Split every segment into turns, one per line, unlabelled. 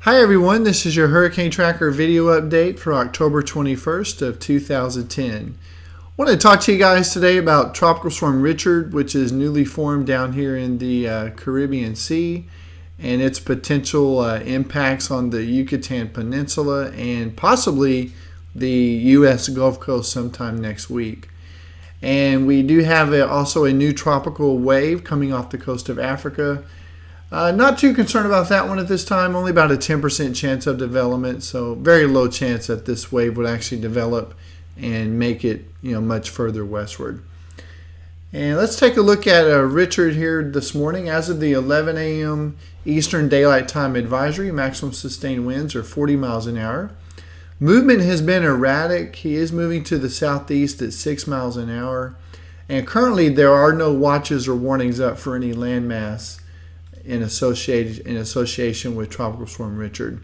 Hi everyone, this is your Hurricane Tracker video update for October 21st of 2010. I want to talk to you guys today about Tropical Storm Richard, which is newly formed down here in the Caribbean Sea, and its potential impacts on the Yucatan Peninsula and possibly the U.S. Gulf Coast sometime next week. And we do have also a new tropical wave coming off the coast of Africa. Not too concerned about that one at this time, only about a 10% chance of development, so very low chance that this wave would actually develop and make it much further westward. And let's take a look at Richard here this morning. As of the 11 a.m. Eastern Daylight Time advisory, maximum sustained winds are 40 miles an hour. Movement has been erratic. He is moving to the southeast at 6 miles an hour. And currently there are no watches or warnings up for any landmass in association with Tropical Storm Richard.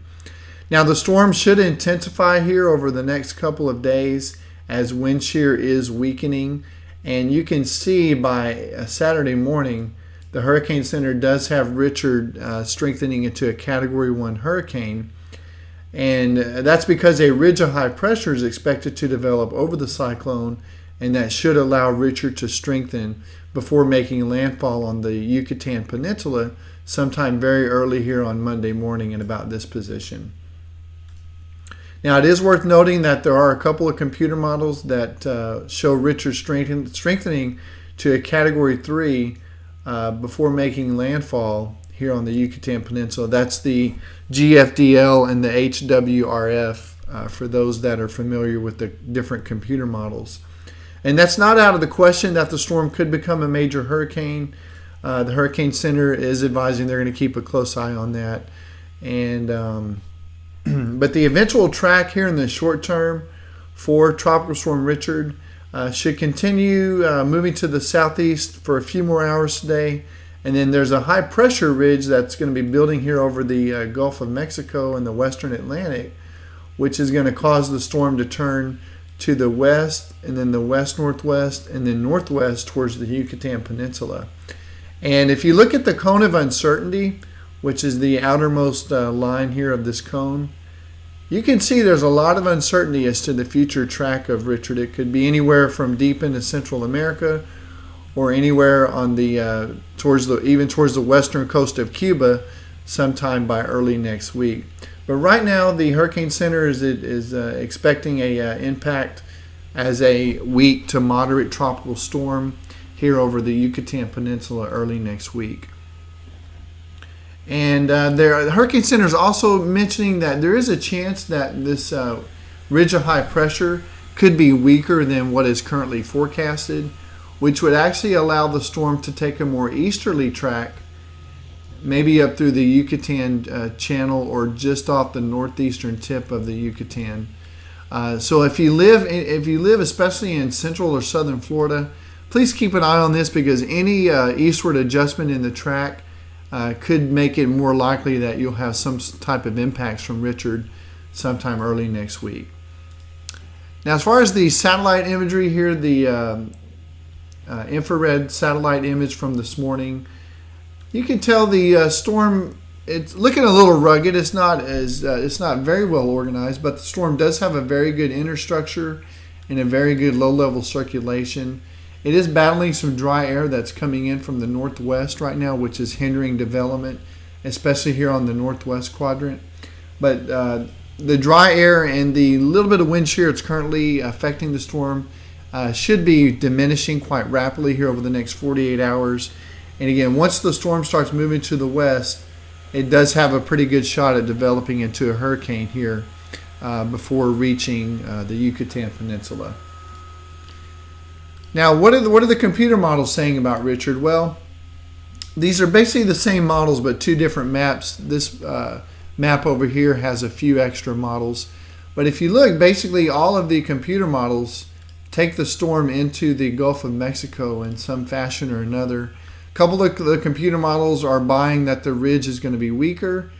Now the storm should intensify here over the next couple of days as wind shear is weakening, and you can see by Saturday morning the Hurricane Center does have Richard strengthening into a Category 1 hurricane, and that's because a ridge of high pressure is expected to develop over the cyclone, and that should allow Richard to strengthen before making landfall on the Yucatan Peninsula sometime very early here on Monday morning in about this position. Now it is worth noting that there are a couple of computer models that show Richard strengthening to a Category 3 before making landfall here on the Yucatan Peninsula. That's the GFDL and the HWRF for those that are familiar with the different computer models. And that's not out of the question that the storm could become a major hurricane. The Hurricane Center is advising they're going to keep a close eye on that. And but the eventual track here in the short term for Tropical Storm Richard should continue moving to the southeast for a few more hours today. And then there's a high pressure ridge that's going to be building here over the Gulf of Mexico and the western Atlantic, which is going to cause the storm to turn to the west, and then the west-northwest, and then northwest towards the Yucatan Peninsula. And if you look at the cone of uncertainty, which is the outermost line here of this cone, you can see there's a lot of uncertainty as to the future track of Richard. It could be anywhere from deep into Central America, or anywhere on the even towards the western coast of Cuba, sometime by early next week. But right now, the Hurricane Center is expecting a impact as a weak to moderate tropical storm here over the Yucatan Peninsula early next week. And the Hurricane Center is also mentioning that there is a chance that this ridge of high pressure could be weaker than what is currently forecasted, which would actually allow the storm to take a more easterly track, maybe up through the Yucatan Channel or just off the northeastern tip of the Yucatan. So if you live especially in central or southern Florida, please keep an eye on this, because any eastward adjustment in the track could make it more likely that you'll have some type of impacts from Richard sometime early next week. Now, as far as the satellite imagery here, the infrared satellite image from this morning, you can tell the storm, it's looking a little rugged. It's not very well organized, but the storm does have a very good inner structure and a very good low-level circulation. It is battling some dry air that's coming in from the northwest right now, which is hindering development, especially here on the northwest quadrant. But the dry air and the little bit of wind shear that's currently affecting the storm should be diminishing quite rapidly here over the next 48 hours. And again, once the storm starts moving to the west, it does have a pretty good shot at developing into a hurricane here before reaching the Yucatan Peninsula. Now, what are the computer models saying about Richard? Well, these are basically the same models, but two different maps. This map over here has a few extra models. But if you look, basically all of the computer models take the storm into the Gulf of Mexico in some fashion or another. A couple of the computer models are buying that the ridge is going to be weaker,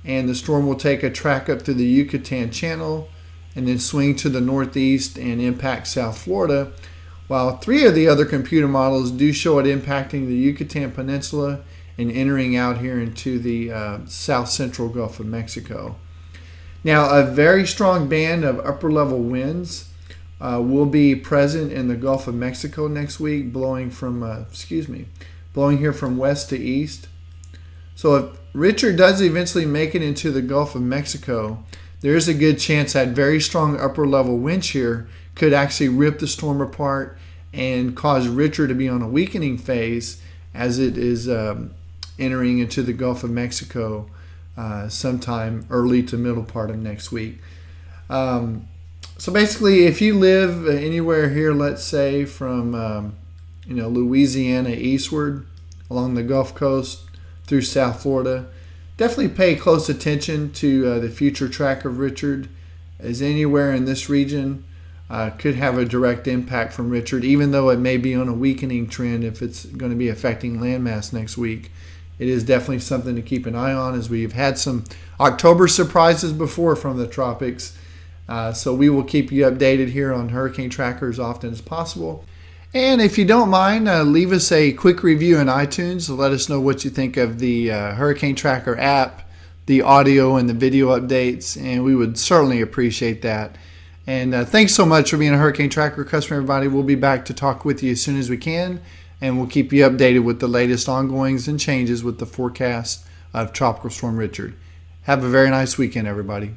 and the storm will take a track up through the Yucatan Channel and then swing to the northeast and impact South Florida, while three of the other computer models do show it impacting the Yucatan Peninsula and entering out here into the south central Gulf of Mexico. Now, a very strong band of upper level winds will be present in the Gulf of Mexico next week, blowing here from west to east. So if Richard does eventually make it into the Gulf of Mexico, there is a good chance that very strong upper level wind shear could actually rip the storm apart and cause Richard to be on a weakening phase as it is entering into the Gulf of Mexico sometime early to middle part of next week. So basically, if you live anywhere here, let's say from Louisiana eastward along the Gulf Coast through South Florida, definitely pay close attention to the future track of Richard, as anywhere in this region could have a direct impact from Richard, even though it may be on a weakening trend if it's going to be affecting landmass next week. It is definitely something to keep an eye on, as we've had some October surprises before from the tropics. So we will keep you updated here on Hurricane Tracker as often as possible. And if you don't mind, leave us a quick review in iTunes to let us know what you think of the Hurricane Tracker app, the audio and the video updates, and we would certainly appreciate that. And thanks so much for being a Hurricane Tracker customer, everybody. We'll be back to talk with you as soon as we can, and we'll keep you updated with the latest ongoings and changes with the forecast of Tropical Storm Richard. Have a very nice weekend, everybody.